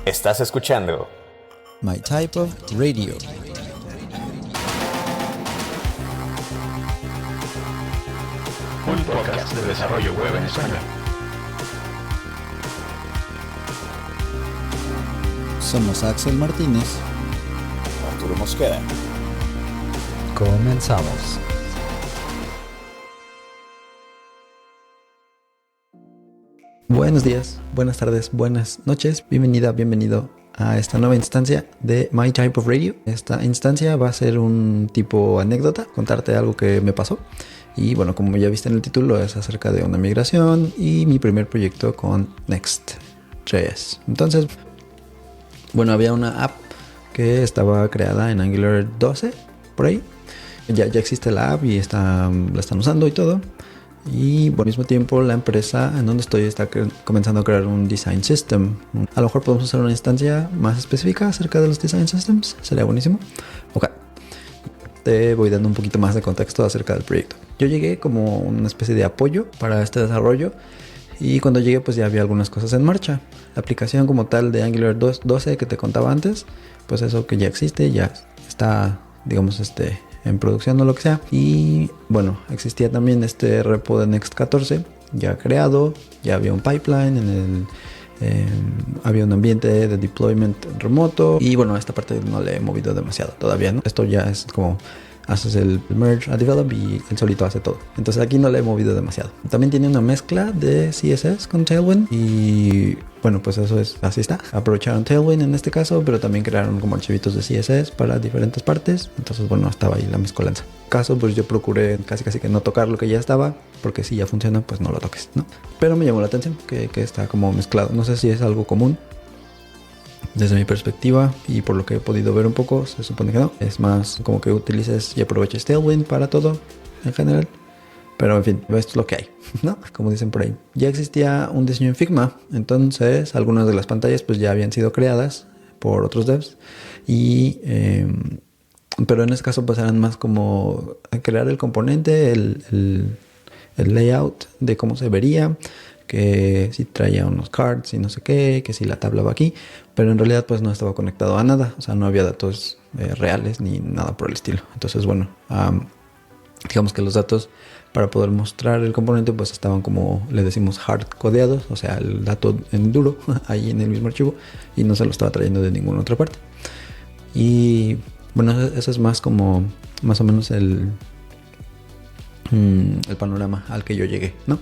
Estás escuchando My Type of Radio. Un podcast de desarrollo web en español. Somos Axel Martínez, Arturo Mosqueda. Comenzamos. Buenos días, buenas tardes, buenas noches. Bienvenido a esta nueva instancia de My Type of Radio. Esta instancia va a ser un tipo anécdota, contarte algo que me pasó. Y bueno, como ya viste en el título, es acerca de una migración y mi primer proyecto con Next.js. Entonces, bueno, había una app que estaba creada en Angular 12, por ahí. Ya existe la app y la están usando y todo. Y al mismo tiempo la empresa en donde estoy está comenzando a crear un design system. A lo mejor podemos usar una instancia más específica acerca de los design systems. Sería buenísimo. Ok. Te voy dando un poquito más de contexto acerca del proyecto. Yo llegué como una especie de apoyo para este desarrollo. Y cuando llegué pues ya había algunas cosas en marcha. La aplicación como tal de Angular 12 que te contaba antes, pues eso que ya existe, ya está, digamos, en producción o lo que sea. Y bueno, existía también este repo de Next 14 ya creado, ya había un pipeline había un ambiente de deployment remoto. Y bueno, esta parte no le he movido demasiado todavía, ¿no? Esto ya es como haces el merge a develop y él solito hace todo. Entonces aquí no le he movido demasiado. También tiene una mezcla de CSS con Tailwind y bueno, pues eso es, así está. Aprovecharon Tailwind en este caso, pero también crearon como archivitos de CSS para diferentes partes. Entonces bueno, estaba ahí la mezcolanza. En caso, pues yo procuré casi que no tocar lo que ya estaba, porque si ya funciona, pues no lo toques, ¿no? Pero me llamó la atención que está como mezclado. No sé si es algo común. Desde mi perspectiva y por lo que he podido ver un poco, se supone que no. Es más como que utilices y aproveches Tailwind para todo en general. Pero en fin, esto es lo que hay, ¿no? Como dicen por ahí. Ya existía un diseño en Figma, entonces algunas de las pantallas pues ya habían sido creadas por otros devs. Pero en este caso pues eran más como crear el componente, el layout de cómo se vería, que si traía unos cards y no sé qué, que si la tabla va aquí, pero en realidad pues no estaba conectado a nada, o sea, no había datos reales ni nada por el estilo. Entonces bueno, digamos que los datos para poder mostrar el componente pues estaban como le decimos hard codeados, o sea, el dato en duro ahí en el mismo archivo y no se lo estaba trayendo de ninguna otra parte. Y bueno, eso es más como más o menos el panorama al que yo llegué, ¿no?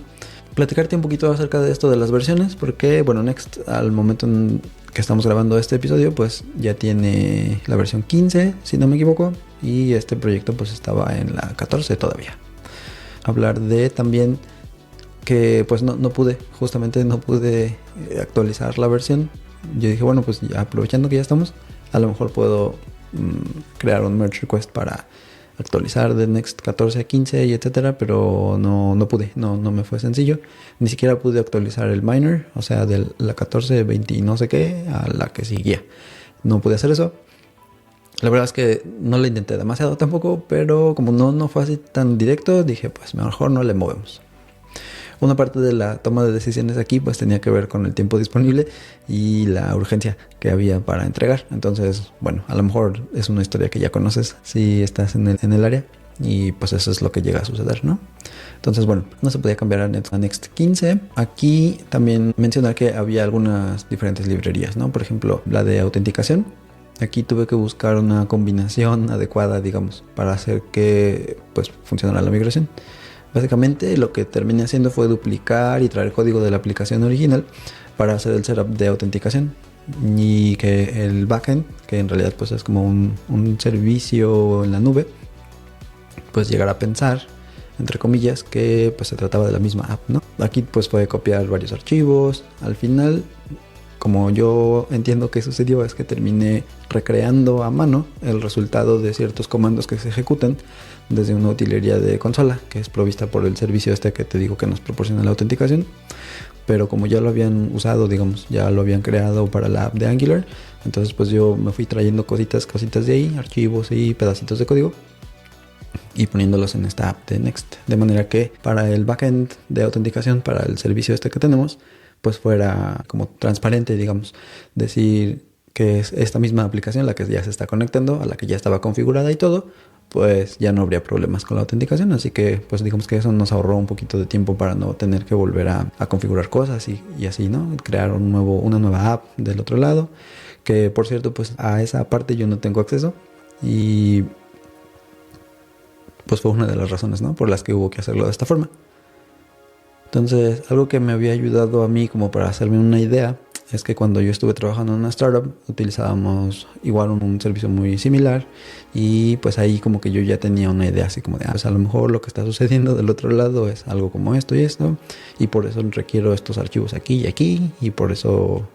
Platicarte un poquito acerca de esto de las versiones, porque bueno, Next al momento en que estamos grabando este episodio pues ya tiene la versión 15 si no me equivoco, y este proyecto pues estaba en la 14 todavía. Hablar de también que pues no pude actualizar la versión. Yo dije bueno, pues ya aprovechando que ya estamos, a lo mejor puedo crear un merge request para actualizar de Next 14 a 15 y etcétera, pero no pude, no me fue sencillo. Ni siquiera pude actualizar el minor, o sea, de la 14, 20 y no sé qué a la que seguía. No pude hacer eso. La verdad es que no le intenté demasiado tampoco, pero como no fue así tan directo, dije pues mejor no le movemos. Una parte de la toma de decisiones aquí pues tenía que ver con el tiempo disponible y la urgencia que había para entregar. Entonces, bueno, a lo mejor es una historia que ya conoces si estás en el área y pues eso es lo que llega a suceder, ¿no? Entonces, bueno, no se podía cambiar a Next 15. Aquí también mencionar que había algunas diferentes librerías, ¿no? Por ejemplo, la de autenticación. Aquí tuve que buscar una combinación adecuada, digamos, para hacer que pues funcionara la migración. Básicamente lo que terminé haciendo fue duplicar y traer código de la aplicación original para hacer el setup de autenticación y que el backend, que en realidad pues es como un servicio en la nube, pues llegara a pensar, entre comillas, que pues se trataba de la misma app, ¿no? Aquí pues fue copiar varios archivos. Al final, como yo entiendo que sucedió, es que terminé recreando a mano el resultado de ciertos comandos que se ejecutan desde una utilería de consola que es provista por el servicio que te digo que nos proporciona la autenticación. Pero como ya lo habían usado, digamos, ya lo habían creado para la app de Angular, entonces pues yo me fui trayendo cositas de ahí, archivos y pedacitos de código y poniéndolos en esta app de Next. De manera que para el backend de autenticación, para el servicio que tenemos, pues fuera como transparente, digamos. Decir que es esta misma aplicación la que ya se está conectando, a la que ya estaba configurada y todo, pues ya no habría problemas con la autenticación. Así que pues digamos que eso nos ahorró un poquito de tiempo para no tener que volver a configurar cosas y así, ¿no? Crear una nueva app del otro lado, que por cierto pues a esa parte yo no tengo acceso y pues fue una de las razones, ¿no?, por las que hubo que hacerlo de esta forma. Entonces, algo que me había ayudado a mí como para hacerme una idea es que cuando yo estuve trabajando en una startup utilizábamos igual un servicio muy similar y pues ahí como que yo ya tenía una idea así como de, pues a lo mejor lo que está sucediendo del otro lado es algo como esto y esto y por eso requiero estos archivos aquí y aquí y por eso,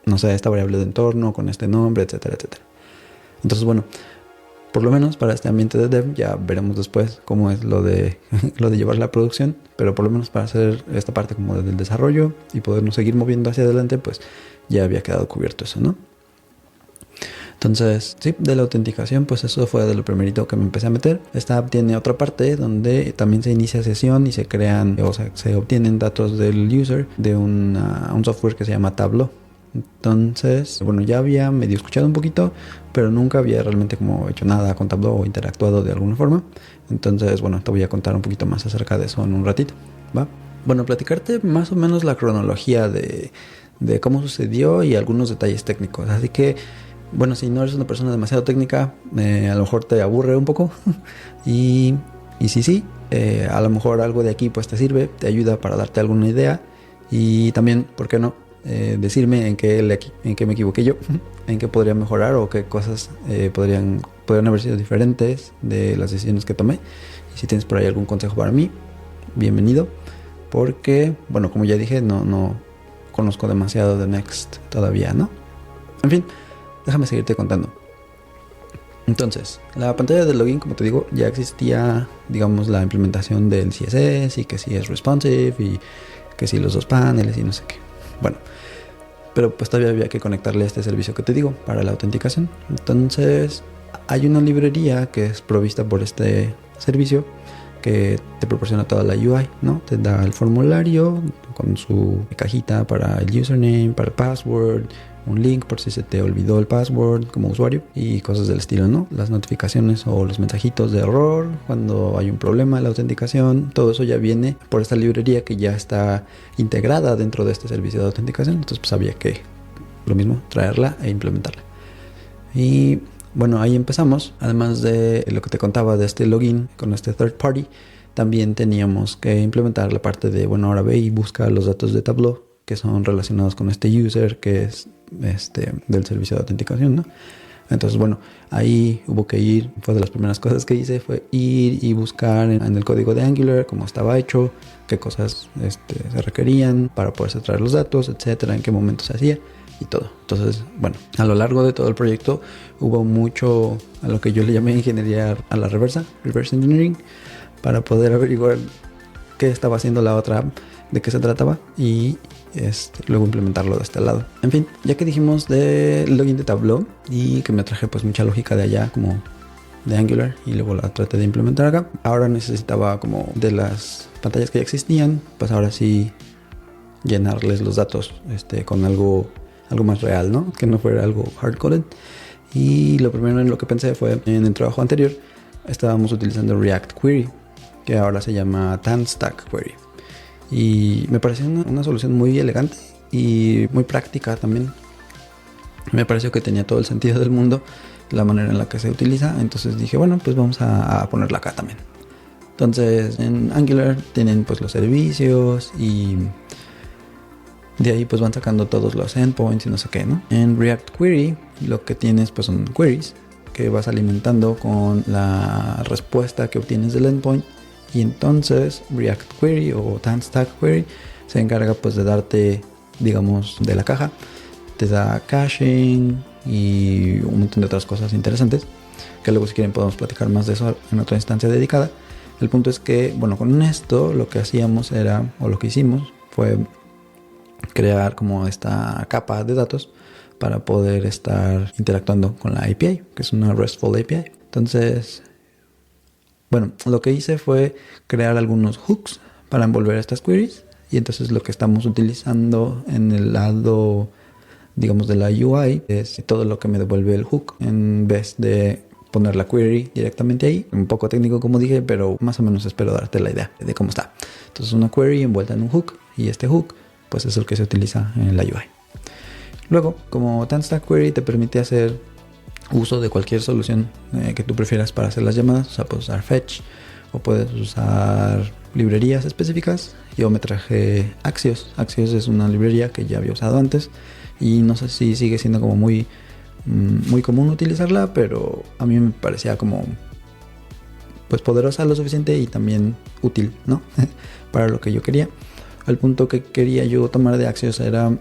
no sé, esta variable de entorno con este nombre, etcétera, etcétera. Entonces, bueno, por lo menos para este ambiente de dev, ya veremos después cómo es lo de llevar la producción, pero por lo menos para hacer esta parte como del desarrollo y podernos seguir moviendo hacia adelante, pues ya había quedado cubierto eso, ¿no? Entonces, sí, de la autenticación, pues eso fue de lo primerito que me empecé a meter. Esta app tiene otra parte donde también se inicia sesión y se crean, o sea, se obtienen datos del user de un software que se llama Tableau. Entonces, bueno, ya había medio escuchado un poquito, pero nunca había realmente como hecho nada con Tableau o interactuado de alguna forma. Entonces, bueno, te voy a contar un poquito más acerca de eso en un ratito, ¿va? Bueno, platicarte más o menos la cronología de cómo sucedió y algunos detalles técnicos. Así que, bueno, si no eres una persona demasiado técnica, a lo mejor te aburre un poco. y sí, a lo mejor algo de aquí pues te sirve, te ayuda para darte alguna idea. Y también, ¿por qué no?, decirme en qué me equivoqué yo, en qué podría mejorar o qué cosas podrían haber sido diferentes de las decisiones que tomé. Y si tienes por ahí algún consejo para mí, bienvenido, porque, bueno, como ya dije, no conozco demasiado de Next todavía, ¿no? En fin, déjame seguirte contando. Entonces, la pantalla del login, como te digo, ya existía, digamos, la implementación del CSS y que si es responsive y que si los dos paneles y no sé qué. Bueno, pero pues todavía había que conectarle a este servicio que te digo para la autenticación. Entonces hay una librería que es provista por este servicio que te proporciona toda la UI, ¿no? Te da el formulario con su cajita para el username, para el password, un link por si se te olvidó el password como usuario y cosas del estilo, ¿no? Las notificaciones o los mensajitos de error cuando hay un problema en la autenticación, todo eso ya viene por esta librería que ya está integrada dentro de este servicio de autenticación. Entonces pues había que, lo mismo, traerla e implementarla. Y bueno, ahí empezamos. Además de lo que te contaba de este login con este third party, también teníamos que implementar la parte de, bueno, ahora ve y busca los datos de Tableau que son relacionados con este user que es del servicio de autenticación, ¿no? Entonces, bueno, ahí hubo que ir, fue de las primeras cosas que hice, fue ir y buscar en el código de Angular cómo estaba hecho, qué cosas se requerían para poderse traer los datos, etcétera, en qué momento se hacía y todo. Entonces, bueno, a lo largo de todo el proyecto hubo mucho a lo que yo le llamé ingeniería a la reversa, reverse engineering, para poder averiguar qué estaba haciendo la otra app, de qué se trataba y luego implementarlo de este lado. En fin, ya que dijimos del login de Tableau y que me traje pues mucha lógica de allá como de Angular y luego la traté de implementar acá, ahora necesitaba como de las pantallas que ya existían, pues ahora sí llenarles los datos con algo más real, ¿no? Que no fuera algo hard-coded. Y lo primero en lo que pensé fue en el trabajo anterior estábamos utilizando React Query, que ahora se llama TanStack Query. Y me pareció una solución muy elegante y muy práctica también. Me pareció que tenía todo el sentido del mundo la manera en la que se utiliza. Entonces dije, bueno, pues vamos a ponerla acá también. Entonces en Angular tienen pues los servicios y de ahí pues van sacando todos los endpoints y no sé qué, ¿no? En React Query lo que tienes pues son queries que vas alimentando con la respuesta que obtienes del endpoint. Y entonces React Query o TanStack Query se encarga pues de darte, digamos, de la caja. Te da caching y un montón de otras cosas interesantes que luego si quieren podemos platicar más de eso en otra instancia dedicada. El punto es que, bueno, con esto lo que hacíamos era, o lo que hicimos fue crear como esta capa de datos para poder estar interactuando con la API, que es una RESTful API. Entonces, bueno, lo que hice fue crear algunos hooks para envolver estas queries Y entonces lo que estamos utilizando en el lado, digamos, de la UI es todo lo que me devuelve el hook en vez de poner la query directamente ahí. Un poco técnico como dije, pero más o menos espero darte la idea de cómo está. Entonces una query envuelta en un hook y este hook pues es el que se utiliza en la UI. Luego, como TanStack Query te permite hacer uso de cualquier solución que tú prefieras para hacer las llamadas, o sea, puedes usar Fetch o puedes usar librerías específicas. Yo me traje Axios. Axios es una librería que ya había usado antes y no sé si sigue siendo como muy común utilizarla, pero a mí me parecía como pues poderosa lo suficiente y también útil, ¿no? Para lo que yo quería. El punto que quería yo tomar de Axios era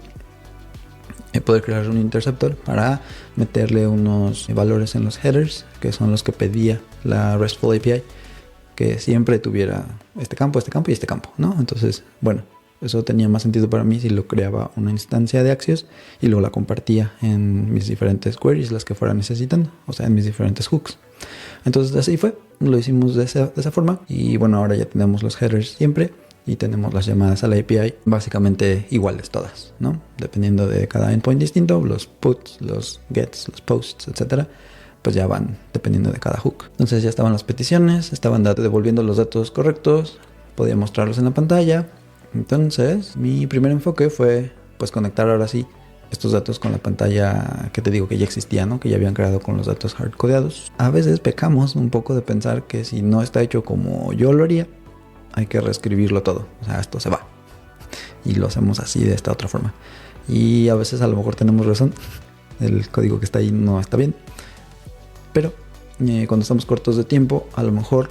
poder crear un interceptor para meterle unos valores en los headers, que son los que pedía la RESTful API, que siempre tuviera este campo y este campo, ¿no? Entonces, bueno, eso tenía más sentido para mí si lo creaba una instancia de Axios y luego la compartía en mis diferentes queries, las que fuera necesitando, o sea, en mis diferentes hooks. Entonces así fue, lo hicimos de esa forma y bueno, ahora ya tenemos los headers siempre y tenemos las llamadas a la API básicamente iguales todas, ¿no? Dependiendo de cada endpoint distinto, los puts, los gets, los posts, etcétera, pues ya van dependiendo de cada hook. Entonces ya estaban las peticiones, estaban devolviendo los datos correctos, podía mostrarlos en la pantalla. Entonces mi primer enfoque fue pues conectar ahora sí estos datos con la pantalla que te digo que ya existía, ¿no? Que ya habían creado con los datos hardcodeados. A veces pecamos un poco de pensar que si no está hecho como yo lo haría, hay que reescribirlo todo. O sea, esto se va. Y lo hacemos así de esta otra forma. Y a veces a lo mejor tenemos razón. El código que está ahí no está bien. Pero cuando estamos cortos de tiempo, a lo mejor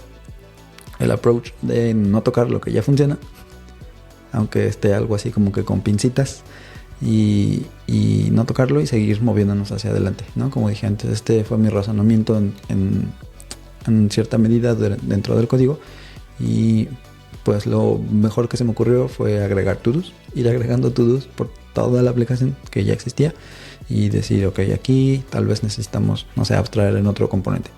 el approach de no tocar lo que ya funciona, aunque esté algo así como que con pincitas, y no tocarlo y seguir moviéndonos hacia adelante, ¿no? Como dije antes, este fue mi razonamiento en cierta medida dentro del código. Y pues lo mejor que se me ocurrió fue agregar to-dos, ir agregando to-dos por toda la aplicación que ya existía y decir, ok, aquí tal vez necesitamos, no sé, abstraer en otro componente.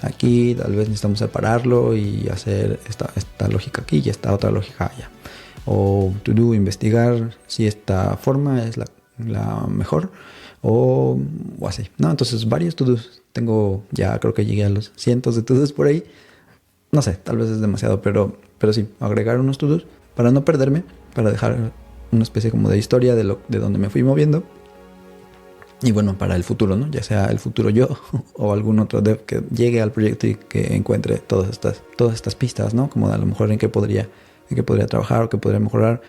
Aquí tal vez necesitamos separarlo y hacer esta lógica aquí y esta otra lógica allá. O to-do, investigar si esta forma es la mejor o así, ¿no? Entonces varios to-dos. Tengo ya, creo que llegué a los cientos de to-dos por ahí. No sé, tal vez es demasiado, pero sí, agregar unos to-dos para no perderme, para dejar una especie como de historia de donde me fui moviendo. Y bueno, para el futuro, ¿no? Ya sea el futuro yo o algún otro dev que llegue al proyecto y que encuentre todas estas pistas, ¿no? Como a lo mejor en qué podría trabajar o qué podría mejorar.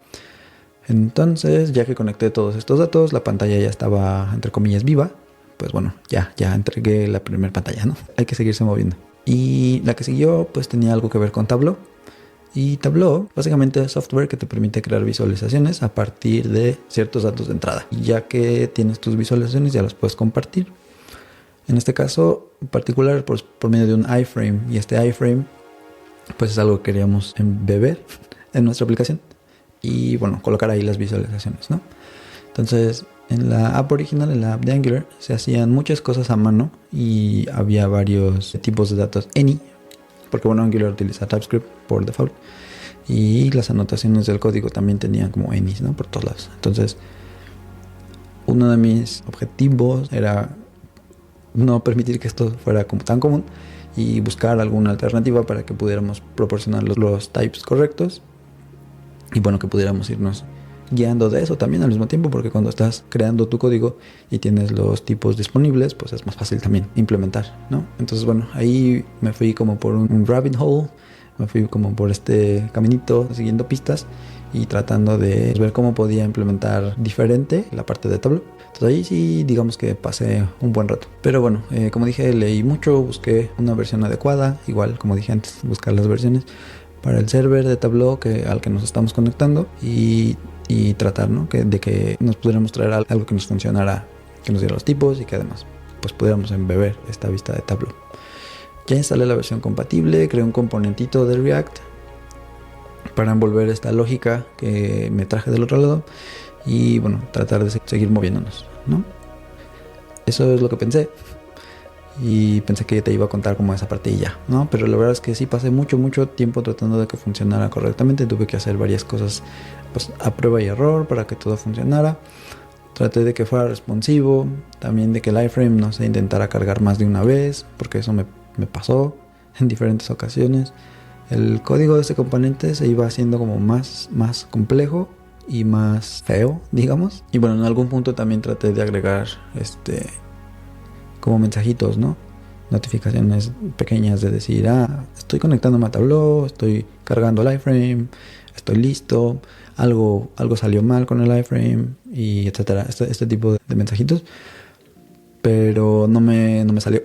Entonces, ya que conecté todos estos datos, la pantalla ya estaba, entre comillas, viva. Pues bueno, ya entregué la primera pantalla, ¿no? Hay que seguirse moviendo. Y la que siguió, pues tenía algo que ver con Tableau. Y Tableau básicamente es software que te permite crear visualizaciones a partir de ciertos datos de entrada. Y ya que tienes tus visualizaciones, ya las puedes compartir. En este caso en particular, por medio de un iframe. Y este iframe, pues es algo que queríamos embeber en nuestra aplicación. Y bueno, colocar ahí las visualizaciones, ¿no? Entonces, en la app original, en la app de Angular, se hacían muchas cosas a mano y había varios tipos de datos any, porque bueno, Angular utiliza TypeScript por default y las anotaciones del código también tenían como any's, ¿no? Por todos lados. Entonces, uno de mis objetivos era no permitir que esto fuera como tan común y buscar alguna alternativa para que pudiéramos proporcionar los types correctos y bueno, que pudiéramos irnos guiando de eso también al mismo tiempo, porque cuando estás creando tu código y tienes los tipos disponibles, pues es más fácil también implementar, ¿no? Entonces bueno, ahí me fui como por un rabbit hole, me fui como por este caminito siguiendo pistas y tratando de ver cómo podía implementar diferente la parte de Tableau. Entonces ahí sí, digamos que pasé un buen rato. Pero bueno, como dije, leí mucho, busqué una versión adecuada, igual como dije antes, buscar las versiones para el server de Tableau al que nos estamos conectando y tratar, ¿no? de que nos pudiéramos traer algo que nos funcionara, que nos diera los tipos y que además pues pudiéramos embeber esta vista de Tableau. Ya instalé la versión compatible, creé un componentito de React para envolver esta lógica que me traje del otro lado y bueno, tratar de seguir moviéndonos, ¿no? Eso es lo que pensé. y pensé que te iba a contar como esa parte y ya, ¿no? Pero la verdad es que sí pasé mucho tiempo tratando de que funcionara correctamente. Tuve que hacer varias cosas pues a prueba y error para que todo funcionara. Traté de que fuera responsivo, también de que el iframe no se intentara cargar más de una vez, porque eso me pasó en diferentes ocasiones. El código de este componente se iba haciendo como más complejo y más feo, digamos. Y bueno, en algún punto también traté de agregar como mensajitos, ¿no? Notificaciones pequeñas de decir, estoy conectándome a Tableau, estoy cargando el iframe, estoy listo, algo salió mal con el iframe, y etcétera. Este tipo de mensajitos. Pero no me salió.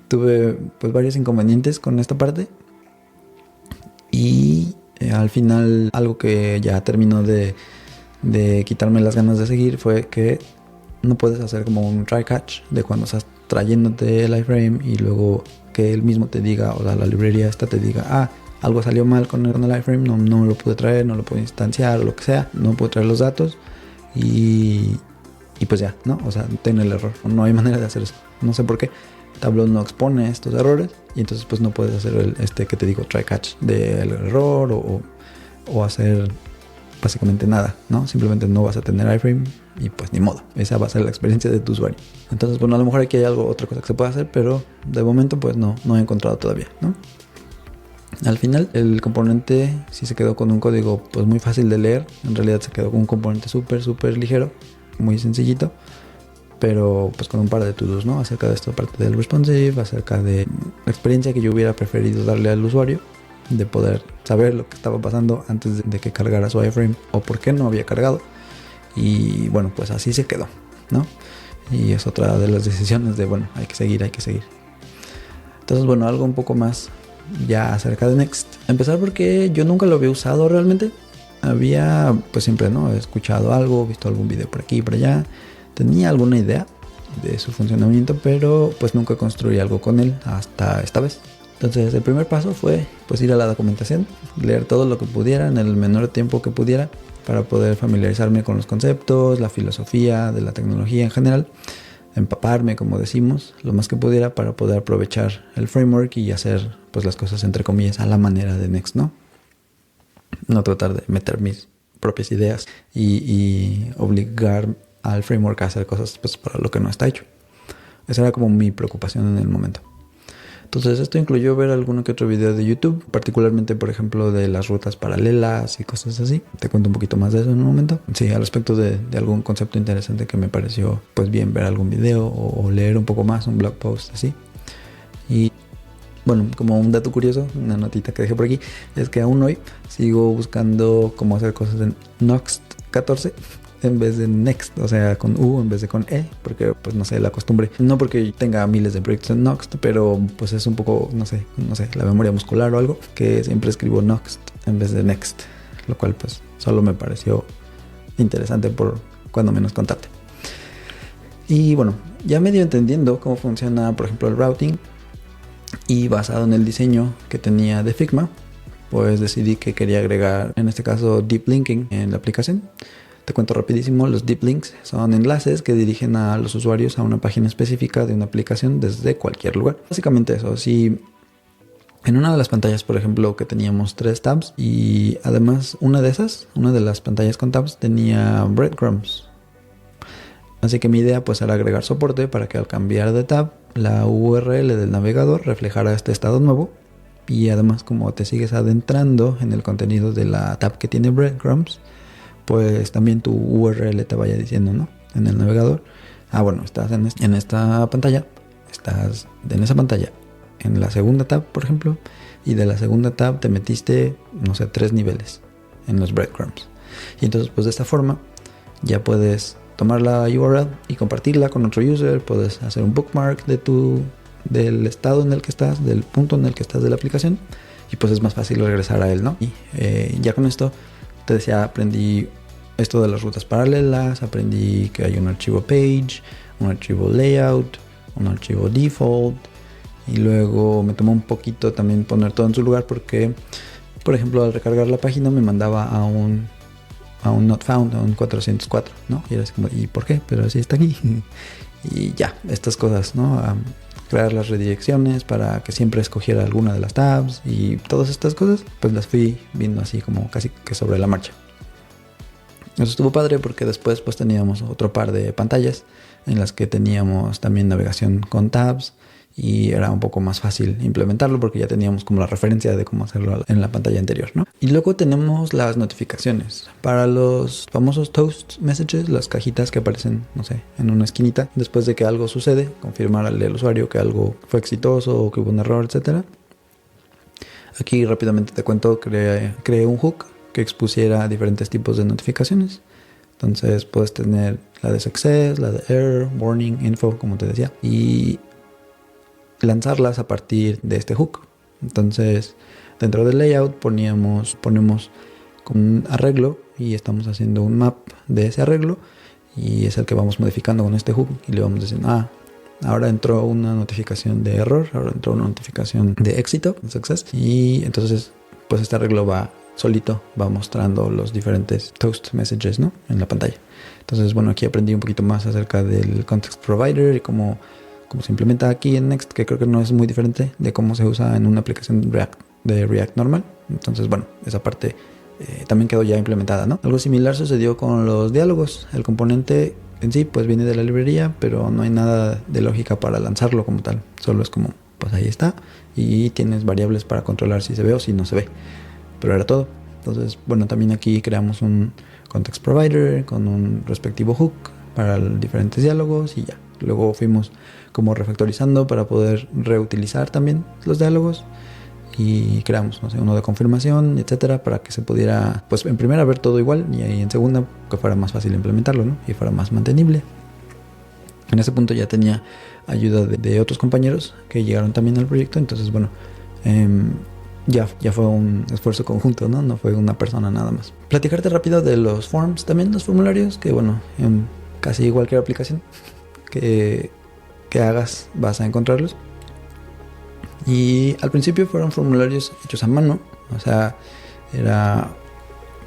Tuve pues varios inconvenientes con esta parte. Y al final algo que ya terminó de quitarme las ganas de seguir fue que no puedes hacer como un try catch de cuando estás trayéndote el iframe y luego que él mismo te diga, o la librería esta te diga, algo salió mal con el iframe, no lo pude traer, no lo pude instanciar o lo que sea, no pude traer los datos y pues ya, ¿no? O sea, ten el error, no hay manera de hacer eso, no sé por qué. Tableau no expone estos errores y entonces pues no puedes hacer que te digo try catch del error o hacer básicamente nada, ¿no? Simplemente no vas a tener iframe y pues ni modo, esa va a ser la experiencia de tu usuario. Entonces bueno, a lo mejor aquí hay otra cosa que se puede hacer, pero de momento pues no he encontrado todavía, ¿no? Al final el componente sí se quedó con un código pues muy fácil de leer. En realidad se quedó con un componente súper ligero, muy sencillito, pero pues con un par de to-dos, ¿no? Acerca de esta parte del responsive, acerca de la experiencia que yo hubiera preferido darle al usuario, de poder saber lo que estaba pasando antes de que cargara su iframe o por qué no había cargado. Y bueno, pues así se quedó, ¿no? Y es otra de las decisiones de, bueno, hay que seguir. Entonces, bueno, algo un poco más ya acerca de Next. Empezar porque yo nunca lo había usado realmente. Había, pues siempre, ¿no? He escuchado algo, visto algún video por aquí y por allá. Tenía alguna idea de su funcionamiento, pero pues nunca construí algo con él hasta esta vez. Entonces el primer paso fue pues ir a la documentación, leer todo lo que pudiera en el menor tiempo que pudiera para poder familiarizarme con los conceptos, la filosofía de la tecnología en general, empaparme, como decimos, lo más que pudiera para poder aprovechar el framework y hacer pues las cosas entre comillas a la manera de Next, ¿no? No tratar de meter mis propias ideas y obligar al framework a hacer cosas pues para lo que no está hecho. Esa era como mi preocupación en el momento. Entonces esto incluyó ver alguno que otro video de YouTube, particularmente por ejemplo de las rutas paralelas y cosas así. Te cuento un poquito más de eso en un momento. Sí, al respecto de algún concepto interesante que me pareció pues bien ver algún video o leer un poco más, un blog post así. Y bueno, como un dato curioso, una notita que dejé por aquí, es que aún hoy sigo buscando cómo hacer cosas en Noxt 14 en vez de Next, o sea, con U en vez de con E, porque pues no sé, la costumbre, no porque tenga miles de proyectos en Noxt, pero pues es un poco, no sé, la memoria muscular o algo, que siempre escribo Noxt en vez de Next, lo cual pues solo me pareció interesante por cuando menos contarte. Y bueno, ya medio entendiendo cómo funciona, por ejemplo, el routing, y basado en el diseño que tenía de Figma, pues decidí que quería agregar, en este caso, Deep Linking en la aplicación. Te cuento rapidísimo, los Deep Links son enlaces que dirigen a los usuarios a una página específica de una aplicación desde cualquier lugar. Básicamente eso, si en una de las pantallas, por ejemplo, que teníamos 3 tabs y además una de las pantallas con tabs tenía breadcrumbs. Así que mi idea pues era agregar soporte para que al cambiar de tab la URL del navegador reflejara este estado nuevo y además como te sigues adentrando en el contenido de la tab que tiene breadcrumbs, pues también tu URL te vaya diciendo, ¿no? En el navegador, bueno, estás en esta pantalla, estás en esa pantalla, en la segunda tab, por ejemplo, y de la segunda tab te metiste, no sé, 3 niveles en los breadcrumbs. Y entonces, pues de esta forma, ya puedes tomar la URL y compartirla con otro user, puedes hacer un bookmark del estado en el que estás, del punto en el que estás de la aplicación, y pues es más fácil regresar a él, ¿no? Y ya con esto, te decía, aprendí esto de las rutas paralelas, aprendí que hay un archivo page, un archivo layout, un archivo default, y luego me tomó un poquito también poner todo en su lugar porque, por ejemplo, al recargar la página me mandaba a un not found, a un 404, ¿no? Y era así como, ¿y por qué? Pero así está aquí. Y ya, estas cosas, ¿no? crear las redirecciones para que siempre escogiera alguna de las tabs y todas estas cosas, pues las fui viendo así como casi que sobre la marcha. Eso estuvo padre porque después pues teníamos otro par de pantallas en las que teníamos también navegación con tabs y era un poco más fácil implementarlo porque ya teníamos como la referencia de cómo hacerlo en la pantalla anterior, ¿no? Y luego tenemos las notificaciones. Para los famosos toast messages, las cajitas que aparecen, no sé, en una esquinita, después de que algo sucede, confirmar al usuario que algo fue exitoso o que hubo un error, etcétera. Aquí rápidamente te cuento, creé un hook que expusiera diferentes tipos de notificaciones. Entonces puedes tener la de success, la de error, warning, info, como te decía, y lanzarlas a partir de este hook. Entonces dentro del layout ponemos un arreglo y estamos haciendo un map de ese arreglo y es el que vamos modificando con este hook y le vamos diciendo ahora entró una notificación de error, ahora entró una notificación de éxito, success, y entonces pues este arreglo solito va mostrando los diferentes toast messages, ¿no? En la pantalla. Entonces, bueno, aquí aprendí un poquito más acerca del context provider y cómo se implementa aquí en Next, que creo que no es muy diferente de cómo se usa en una aplicación de React normal. Entonces, bueno, esa parte también quedó ya implementada, ¿no? Algo similar sucedió con los diálogos. El componente en sí, pues viene de la librería, pero no hay nada de lógica para lanzarlo como tal. Solo es como, pues ahí está, y tienes variables para controlar si se ve o si no se ve. Pero era todo. Entonces, bueno, también aquí creamos un context provider con un respectivo hook para diferentes diálogos y ya. Luego fuimos como refactorizando para poder reutilizar también los diálogos y creamos, no sé, uno de confirmación, etcétera, para que se pudiera, pues en primera ver todo igual y ahí en segunda que fuera más fácil implementarlo, ¿no? Y fuera más mantenible. En ese punto ya tenía ayuda de otros compañeros que llegaron también al proyecto, entonces bueno, ya fue un esfuerzo conjunto, ¿no? No fue una persona nada más. Platicarte rápido de los forms, también los formularios, que bueno, en casi cualquier aplicación que hagas vas a encontrarlos. Y al principio fueron formularios hechos a mano, o sea, era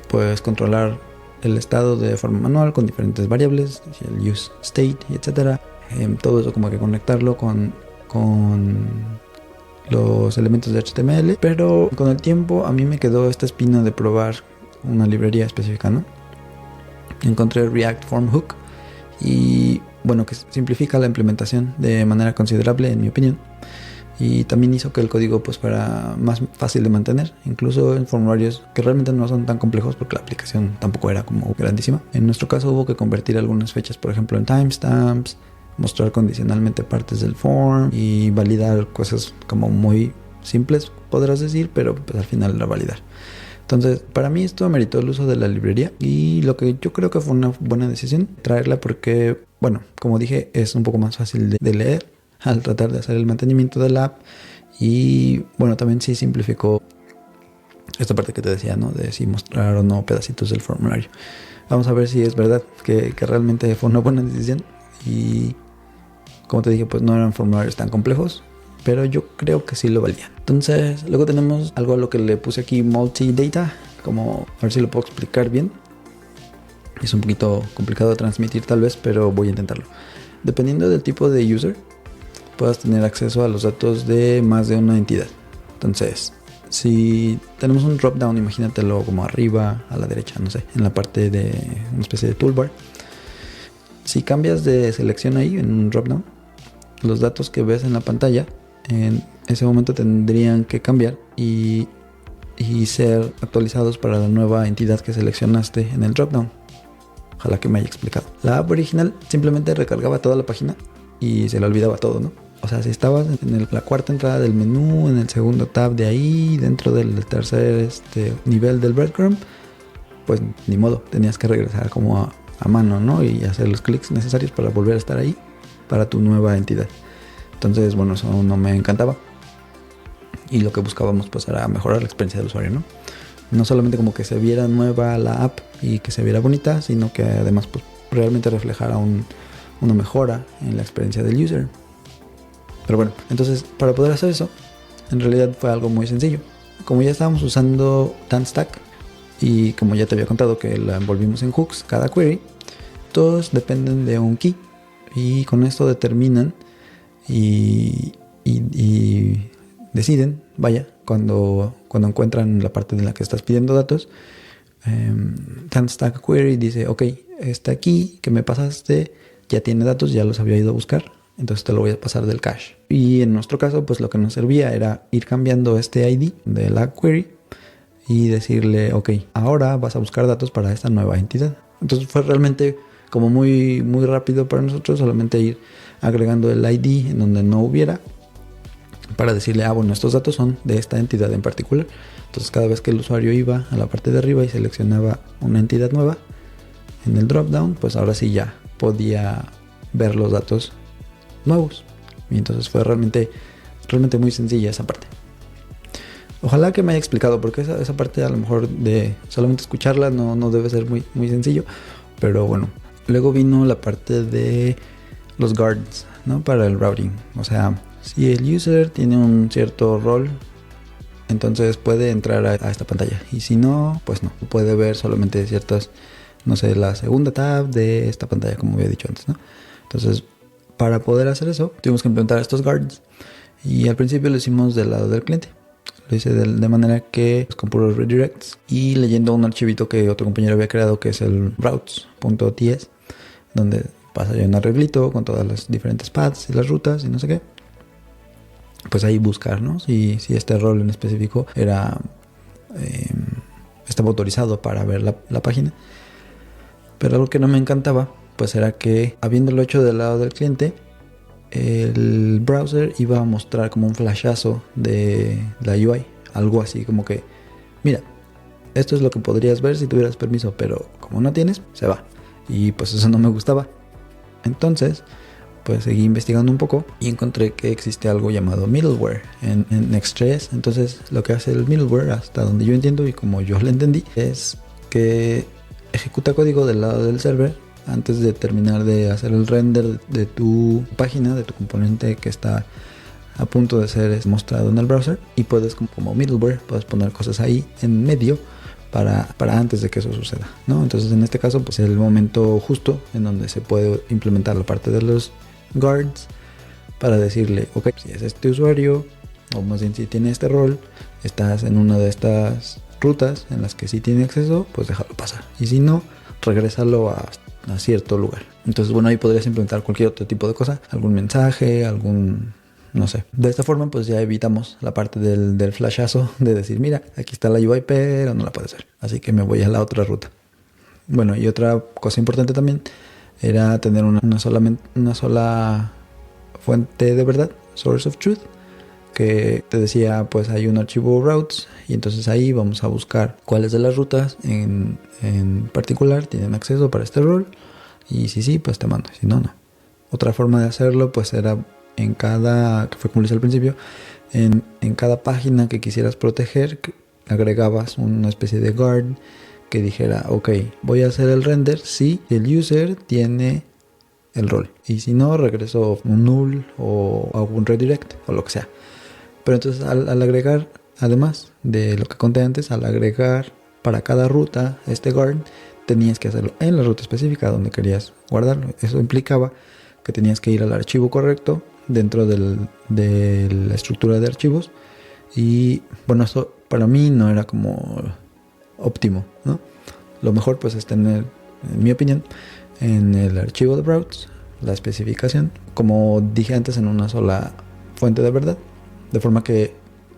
pues controlar el estado de forma manual con diferentes variables, el use state, etcétera. Todo eso como que conectarlo con los elementos de HTML, pero con el tiempo a mí me quedó esta espina de probar una librería específica, ¿no? Encontré React Form Hook y bueno, que simplifica la implementación de manera considerable en mi opinión y también hizo que el código pues fuera más fácil de mantener, incluso en formularios que realmente no son tan complejos porque la aplicación tampoco era como grandísima. En nuestro caso hubo que convertir algunas fechas, por ejemplo, en timestamps, mostrar condicionalmente partes del form y validar cosas como muy simples, podrás decir, pero pues al final era validar. Entonces, para mí esto ameritó el uso de la librería y lo que yo creo que fue una buena decisión traerla porque, bueno, como dije, es un poco más fácil de leer al tratar de hacer el mantenimiento de la app y, bueno, también sí simplificó esta parte que te decía, ¿no? De si mostrar o no pedacitos del formulario. Vamos a ver si es verdad que realmente fue una buena decisión y, como te dije, pues no eran formularios tan complejos, pero yo creo que sí lo valían. Entonces, luego tenemos algo a lo que le puse aquí multi-data, como a ver si lo puedo explicar bien. Es un poquito complicado de transmitir tal vez, pero voy a intentarlo. Dependiendo del tipo de user, puedas tener acceso a los datos de más de una entidad. Entonces, si tenemos un drop-down, imagínatelo como arriba, a la derecha, no sé, en la parte de una especie de toolbar. Si cambias de selección ahí en un drop-down, los datos que ves en la pantalla en ese momento tendrían que cambiar y ser actualizados para la nueva entidad que seleccionaste en el dropdown. Ojalá que me haya explicado. La app original simplemente recargaba toda la página y se le olvidaba todo, ¿no? O sea, si estabas en la cuarta entrada del menú, en el segundo tab de ahí, dentro del tercer nivel del breadcrumb, pues ni modo, tenías que regresar como a mano, ¿no? Y hacer los clics necesarios para volver a estar ahí para tu nueva entidad. Entonces, bueno, eso no me encantaba. Y lo que buscábamos pues era mejorar la experiencia del usuario, ¿no? No solamente como que se viera nueva la app y que se viera bonita, sino que además pues realmente reflejara una mejora en la experiencia del user. Pero bueno, entonces para poder hacer eso, en realidad fue algo muy sencillo. Como ya estábamos usando TanStack y como ya te había contado que la envolvimos en hooks, cada query, todos dependen de un key y con esto determinan y deciden, cuando encuentran la parte en la que estás pidiendo datos, Stack Query dice, ok, está aquí que me pasaste, ya tiene datos, ya los había ido a buscar, entonces te lo voy a pasar del cache. Y en nuestro caso, pues lo que nos servía era ir cambiando este ID de la query y decirle, ok, ahora vas a buscar datos para esta nueva entidad. Entonces fue realmente como muy, muy rápido para nosotros, solamente ir agregando el ID en donde no hubiera, para decirle, bueno, estos datos son de esta entidad en particular. Entonces cada vez que el usuario iba a la parte de arriba y seleccionaba una entidad nueva en el dropdown, pues ahora sí ya podía ver los datos nuevos. Y entonces fue realmente muy sencilla esa parte. Ojalá que me haya explicado, porque esa parte a lo mejor de solamente escucharla no debe ser muy, muy sencillo. Pero bueno, luego vino la parte de los guards, ¿no? Para el routing. O sea, si el user tiene un cierto rol, entonces puede entrar a esta pantalla. Y si no, pues no. Puede ver solamente ciertas, no sé, la segunda tab de esta pantalla, como había dicho antes, ¿no? Entonces, para poder hacer eso, tuvimos que implementar estos guards. Y al principio lo hicimos del lado del cliente. Lo hice de manera que con puros redirects y leyendo un archivito que otro compañero había creado, que es el routes.ts, donde pasa ya un arreglito con todas las diferentes paths y las rutas y no sé qué. Pues ahí buscar, ¿no? Si este rol en específico estaba autorizado para ver la página. Pero algo que no me encantaba, pues era que habiéndolo hecho del lado del cliente, el browser iba a mostrar como un flashazo de la UI. Algo así como que, mira, esto es lo que podrías ver si tuvieras permiso, pero como no tienes, se va. Y pues eso no me gustaba. Entonces, pues seguí investigando un poco y encontré que existe algo llamado middleware en Next.js. Entonces lo que hace el middleware, hasta donde yo entiendo y como yo lo entendí, es que ejecuta código del lado del server antes de terminar de hacer el render de tu página, de tu componente que está a punto de ser mostrado en el browser. Y puedes, como middleware, puedes poner cosas ahí en medio para antes de que eso suceda, ¿no? Entonces en este caso, pues es el momento justo en donde se puede implementar la parte de los guards para decirle, ok, si es este usuario, o más bien si tiene este rol, estás en una de estas rutas en las que sí tiene acceso, pues déjalo pasar. Y si no, regrésalo a cierto lugar. Entonces, bueno, ahí podrías implementar cualquier otro tipo de cosa, algún mensaje, no sé. De esta forma, pues ya evitamos la parte del flashazo de decir, mira, aquí está la UI, pero no la puedes ver. Así que me voy a la otra ruta. Bueno, y otra cosa importante también era tener una sola fuente de verdad, source of truth, que te decía, pues hay un archivo routes y entonces ahí vamos a buscar cuáles de las rutas en particular tienen acceso para este rol, y si sí, pues te mando, si no, no. Otra forma de hacerlo pues era que fue como lo hice al principio, en cada página que quisieras proteger, agregabas una especie de guard que dijera, ok, voy a hacer el render si el user tiene el rol, y si no, regreso un null o hago un redirect o lo que sea. Pero entonces al agregar, además de lo que conté antes, al agregar para cada ruta este guard, tenías que hacerlo en la ruta específica donde querías guardarlo. Eso implicaba que tenías que ir al archivo correcto dentro de la estructura de archivos. Y bueno, esto para mí no era como óptimo, ¿no? Lo mejor pues es tener, en mi opinión, en el archivo de routes la especificación, como dije antes, en una sola fuente de verdad, de forma que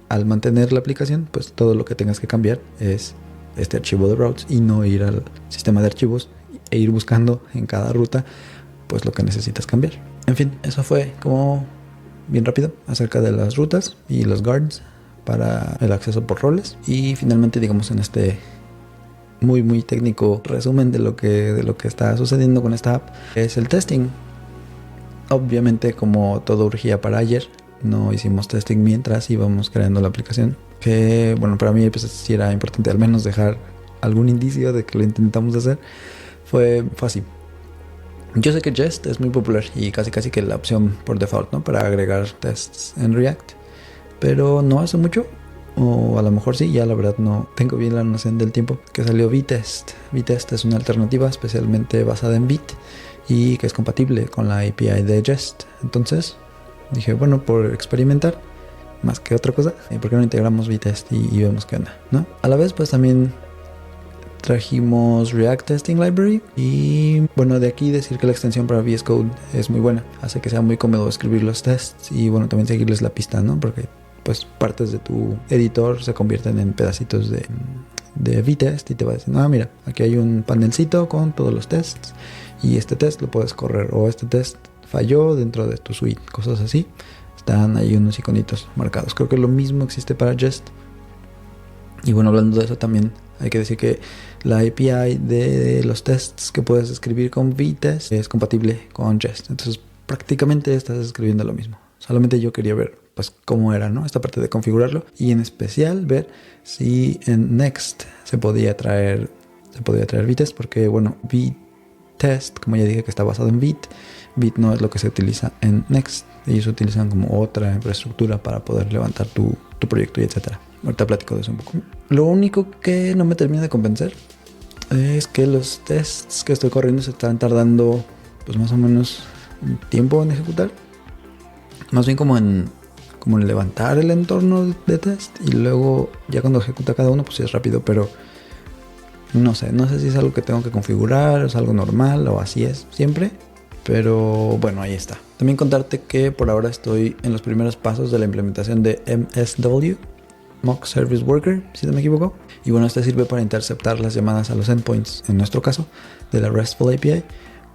al mantener la aplicación, pues todo lo que tengas que cambiar es este archivo de routes y no ir al sistema de archivos e ir buscando en cada ruta pues lo que necesitas cambiar. En fin, eso fue como bien rápido acerca de las rutas y los guards para el acceso por roles. Y finalmente, digamos, en este muy muy técnico resumen de lo que está sucediendo con esta app, es el testing. Obviamente, como todo urgía para ayer, no hicimos testing mientras íbamos creando la aplicación, que bueno, para mí pues sí era importante al menos dejar algún indicio de que lo intentamos hacer. Fue así. Yo sé que Jest es muy popular y casi que la opción por default, ¿no?, para agregar tests en React, pero no hace mucho, o a lo mejor sí, ya la verdad no tengo bien la noción del tiempo, que salió Vitest. Vitest es una alternativa especialmente basada en Vite y que es compatible con la API de Jest. Entonces, dije, bueno, por experimentar más que otra cosa, ¿por qué no integramos VTest y vemos qué onda, ¿no? A la vez, pues también trajimos React Testing Library y bueno, de aquí decir que la extensión para VS Code es muy buena, hace que sea muy cómodo escribir los tests y bueno, también seguirles la pista, ¿no? Porque pues partes de tu editor se convierten en pedacitos de VTest y te va diciendo, mira, aquí hay un panelcito con todos los tests y este test lo puedes correr o este test falló dentro de tu suite, cosas así. Están ahí unos iconitos marcados. Creo que lo mismo existe para Jest. Y bueno, hablando de eso también hay que decir que la API de los tests que puedes escribir con VTest es compatible con Jest. Entonces prácticamente estás escribiendo lo mismo. Solamente yo quería ver pues cómo era, ¿no? Esta parte de configurarlo y en especial ver si en Next se podía traer VTest porque bueno, VTest, como ya dije que está basado en Vite no es lo que se utiliza en Next. Ellos utilizan como otra infraestructura para poder levantar tu proyecto y etcétera. Ahorita platico de eso un poco. Lo único que no me termina de convencer es que los tests que estoy corriendo se están tardando pues más o menos un tiempo en ejecutar. Más bien como en levantar el entorno de test y luego ya cuando ejecuta cada uno pues sí es rápido, pero no sé si es algo que tengo que configurar, es algo normal o así es siempre. Pero bueno, ahí está. También contarte que por ahora estoy en los primeros pasos de la implementación de MSW, Mock Service Worker, si no me equivoco. Y bueno, este sirve para interceptar las llamadas a los endpoints, en nuestro caso, de la RESTful API.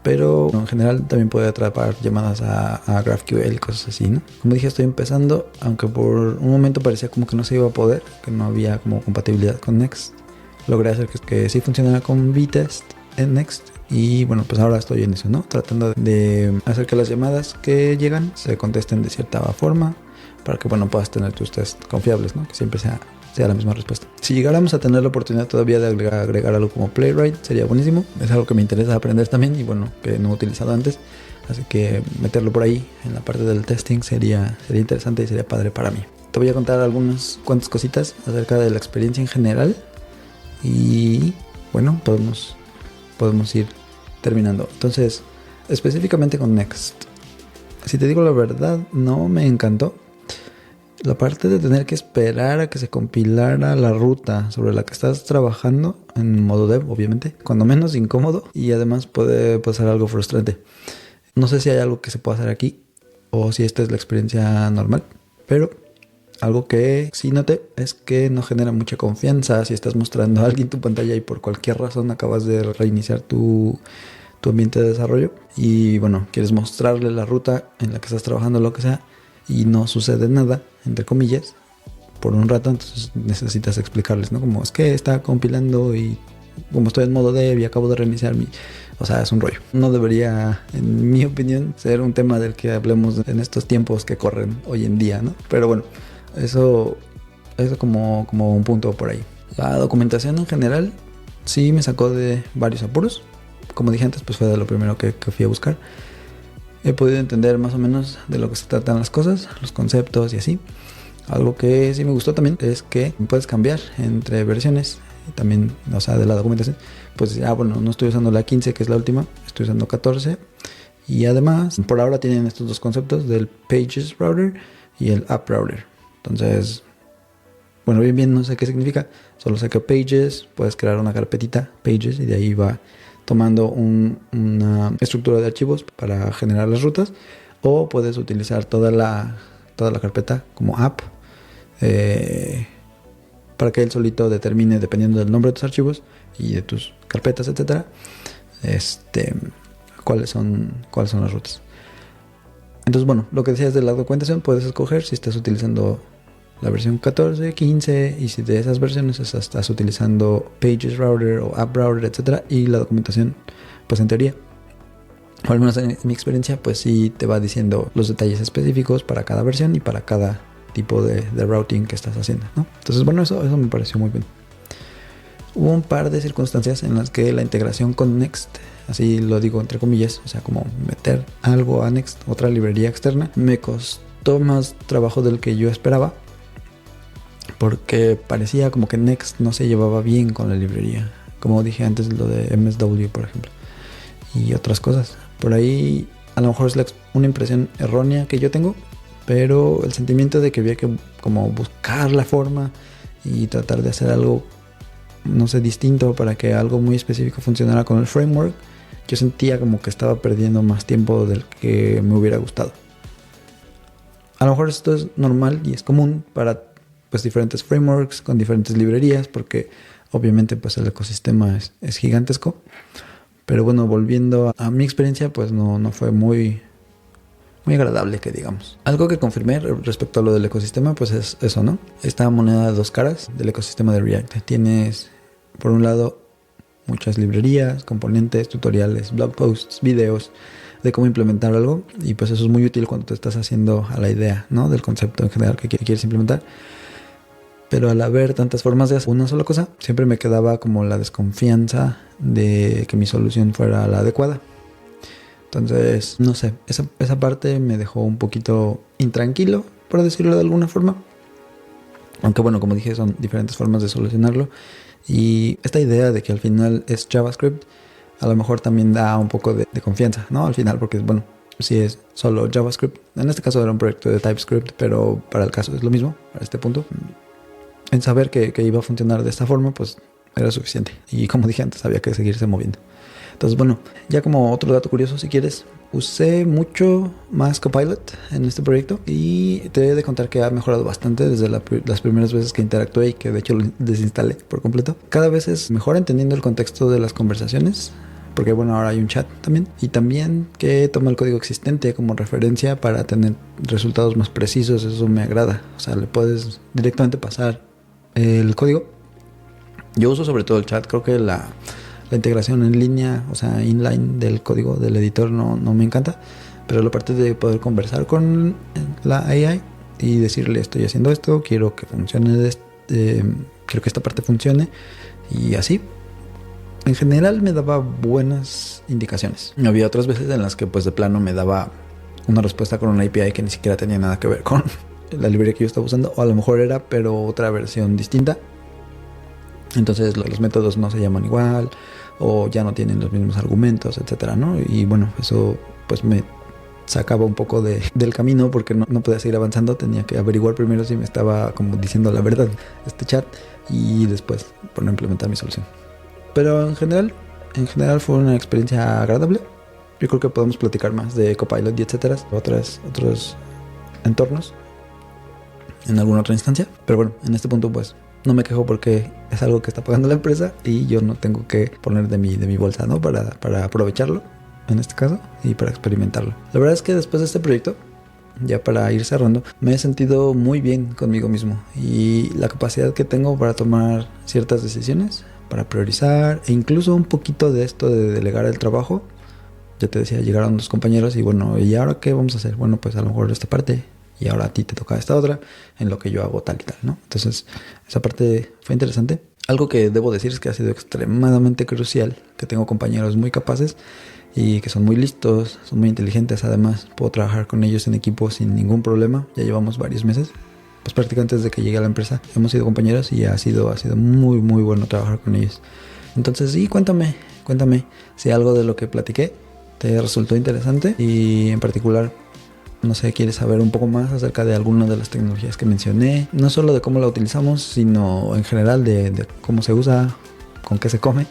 Pero bueno, en general también puede atrapar llamadas a GraphQL y cosas así, ¿no? Como dije, estoy empezando, aunque por un momento parecía como que no se iba a poder, que no había como compatibilidad con Next. Logré hacer que sí funcionara con VTest en Next. Y bueno, pues ahora estoy en eso, ¿no? Tratando de hacer que las llamadas que llegan se contesten de cierta forma para que, bueno, puedas tener tus tests confiables, ¿no? Que siempre sea la misma respuesta. Si llegáramos a tener la oportunidad todavía de agregar algo como Playwright, sería buenísimo. Es algo que me interesa aprender también y, bueno, que no he utilizado antes. Así que meterlo por ahí en la parte del testing sería interesante y sería padre para mí. Te voy a contar algunas cuantas cositas acerca de la experiencia en general y, bueno, podemos ir terminando. Entonces, específicamente con Next, si te digo la verdad, no me encantó la parte de tener que esperar a que se compilara la ruta sobre la que estás trabajando en modo dev, obviamente, cuando menos incómodo y además puede pasar algo frustrante. No sé si hay algo que se pueda hacer aquí o si esta es la experiencia normal, pero algo que sí noté es que no genera mucha confianza si estás mostrando a alguien tu pantalla y por cualquier razón acabas de reiniciar tu ambiente de desarrollo y bueno, quieres mostrarle la ruta en la que estás trabajando, lo que sea, y no sucede nada, entre comillas, por un rato, entonces necesitas explicarles, ¿no? Como es que está compilando y como estoy en modo dev y acabo de reiniciar o sea, es un rollo. No debería, en mi opinión, ser un tema del que hablemos en estos tiempos que corren hoy en día, ¿no? Pero bueno, eso como un punto por ahí. La documentación en general sí me sacó de varios apuros. Como dije antes, pues fue de lo primero que fui a buscar. He podido entender más o menos de lo que se tratan las cosas, los conceptos y así. Algo que sí me gustó también es que puedes cambiar entre versiones. También, o sea, de la documentación. Pues bueno, no estoy usando la 15, que es la última. Estoy usando 14. Y además, por ahora tienen estos dos conceptos del Pages Router y el App Router. Entonces, bueno, bien no sé qué significa. Solo sé que Pages, puedes crear una carpetita, Pages, y de ahí va tomando una estructura de archivos para generar las rutas. O puedes utilizar toda la carpeta como app para que él solito determine, dependiendo del nombre de tus archivos y de tus carpetas, etcétera, cuáles son las rutas. Entonces, bueno, lo que decías de la documentación, puedes escoger si estás utilizando la versión 14, 15, y si de esas versiones estás utilizando Pages Router o App Router, etcétera, y la documentación, pues en teoría, o al menos en mi experiencia, pues sí te va diciendo los detalles específicos para cada versión y para cada tipo de routing que estás haciendo, ¿no? Entonces, bueno, eso me pareció muy bien. Hubo un par de circunstancias en las que la integración con Next, así lo digo entre comillas, o sea, como meter algo a Next, otra librería externa, me costó más trabajo del que yo esperaba, porque parecía como que Next no se llevaba bien con la librería, como dije antes, lo de MSW, por ejemplo, y otras cosas. Por ahí a lo mejor es una impresión errónea que yo tengo, pero el sentimiento de que había que como buscar la forma y tratar de hacer algo, no sé, distinto para que algo muy específico funcionara con el framework, yo sentía como que estaba perdiendo más tiempo del que me hubiera gustado. A lo mejor esto es normal y es común para pues diferentes frameworks con diferentes librerías, porque obviamente pues el ecosistema es gigantesco. Pero bueno, volviendo a mi experiencia, pues no fue muy agradable, que digamos. Algo que confirmé respecto a lo del ecosistema, pues es eso, ¿no? Esta moneda de dos caras del ecosistema de React. Tienes, por un lado, muchas librerías, componentes, tutoriales, blog posts, videos de cómo implementar algo, y pues eso es muy útil cuando te estás haciendo a la idea, ¿no? Del concepto en general que quieres implementar. Pero al haber tantas formas de hacer una sola cosa, siempre me quedaba como la desconfianza de que mi solución fuera la adecuada. Entonces, no sé, esa parte me dejó un poquito intranquilo, por decirlo de alguna forma. Aunque bueno, como dije, son diferentes formas de solucionarlo. Y esta idea de que al final es JavaScript, a lo mejor también da un poco de confianza, ¿no? Al final, porque bueno, si es solo JavaScript, en este caso era un proyecto de TypeScript, pero para el caso es lo mismo, para este punto. En saber que iba a funcionar de esta forma, pues era suficiente. Y como dije antes, había que seguirse moviendo. Entonces, bueno, ya como otro dato curioso, si quieres, usé mucho más Copilot en este proyecto y te he de contar que ha mejorado bastante desde las primeras veces que interactué y que de hecho lo desinstalé por completo. Cada vez es mejor entendiendo el contexto de las conversaciones, porque bueno, ahora hay un chat también, y también que toma el código existente como referencia para tener resultados más precisos. Eso me agrada. O sea, le puedes directamente pasar el código. Yo uso sobre todo el chat. Creo que la integración en línea, o sea, inline del código del editor no me encanta, pero la parte de poder conversar con la AI y decirle estoy haciendo esto, quiero que funcione, quiero que esta parte funcione, y así en general me daba buenas indicaciones. Había otras veces en las que pues de plano me daba una respuesta con una API que ni siquiera tenía nada que ver con la librería que yo estaba usando, o a lo mejor era pero otra versión distinta. Entonces los métodos no se llaman igual, o ya no tienen los mismos argumentos, etcétera, ¿no? Y bueno, eso pues me sacaba un poco del camino, porque no podía seguir avanzando. Tenía que averiguar primero si me estaba como diciendo la verdad este chat, y después por no implementar mi solución. Pero en general fue una experiencia agradable. Yo creo que podemos platicar más de Copilot y etcétera, otros entornos en alguna otra instancia. Pero bueno, en este punto pues no me quejo, porque es algo que está pagando la empresa y yo no tengo que poner de mi bolsa, ¿no? Para aprovecharlo en este caso y para experimentarlo. La verdad es que después de este proyecto, ya para ir cerrando, me he sentido muy bien conmigo mismo, y la capacidad que tengo para tomar ciertas decisiones, para priorizar, e incluso un poquito de esto de delegar el trabajo. Ya te decía, llegaron los compañeros y bueno, ¿y ahora qué vamos a hacer? Bueno, pues a lo mejor esta parte, y ahora a ti te toca esta otra, en lo que yo hago tal y tal, ¿no? Entonces, esa parte fue interesante. Algo que debo decir es que ha sido extremadamente crucial, que tengo compañeros muy capaces y que son muy listos, son muy inteligentes. Además, puedo trabajar con ellos en equipo sin ningún problema. Ya llevamos varios meses, pues prácticamente desde que llegué a la empresa hemos sido compañeros, y ha sido muy bueno trabajar con ellos. Entonces, sí, cuéntame si algo de lo que platiqué te resultó interesante, y en particular, no sé, quieres saber un poco más acerca de alguna de las tecnologías que mencioné, no solo de cómo la utilizamos, sino en general de cómo se usa, con qué se come,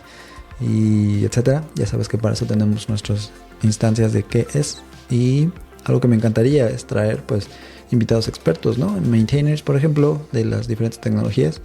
y etcétera. Ya sabes que para eso tenemos nuestras instancias de qué es, y algo que me encantaría es traer pues invitados expertos, ¿no? Maintainers, por ejemplo, de las diferentes tecnologías,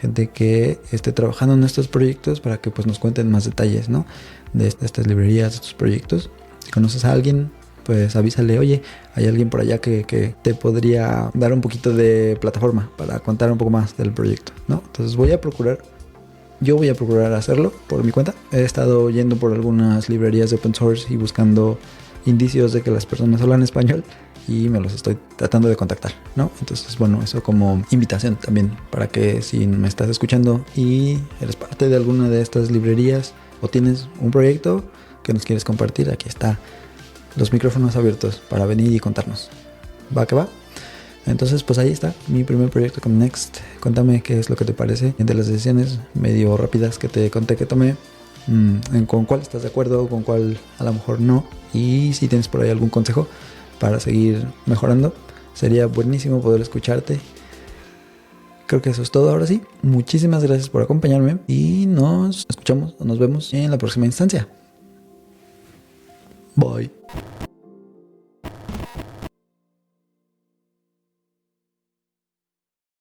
gente que esté trabajando en estos proyectos, para que pues nos cuenten más detalles, ¿no? De estas librerías, de estos proyectos. Si conoces a alguien, pues avísale, oye, hay alguien por allá que te podría dar un poquito de plataforma para contar un poco más del proyecto, ¿no? Entonces voy a procurar hacerlo por mi cuenta. He estado yendo por algunas librerías de open source y buscando indicios de que las personas hablan español, y me los estoy tratando de contactar, ¿no? Entonces, bueno, eso como invitación también, para que si me estás escuchando y eres parte de alguna de estas librerías, o tienes un proyecto que nos quieres compartir, aquí está los micrófonos abiertos para venir y contarnos. ¿Va que va? Entonces, pues ahí está mi primer proyecto con Next. Cuéntame qué es lo que te parece de las decisiones medio rápidas que te conté que tomé. Con cuál estás de acuerdo, con cuál a lo mejor no. Y si tienes por ahí algún consejo para seguir mejorando, Sería buenísimo poder escucharte. Creo que eso es todo ahora sí. Muchísimas gracias por acompañarme y nos escuchamos o nos vemos en la próxima instancia. Bye.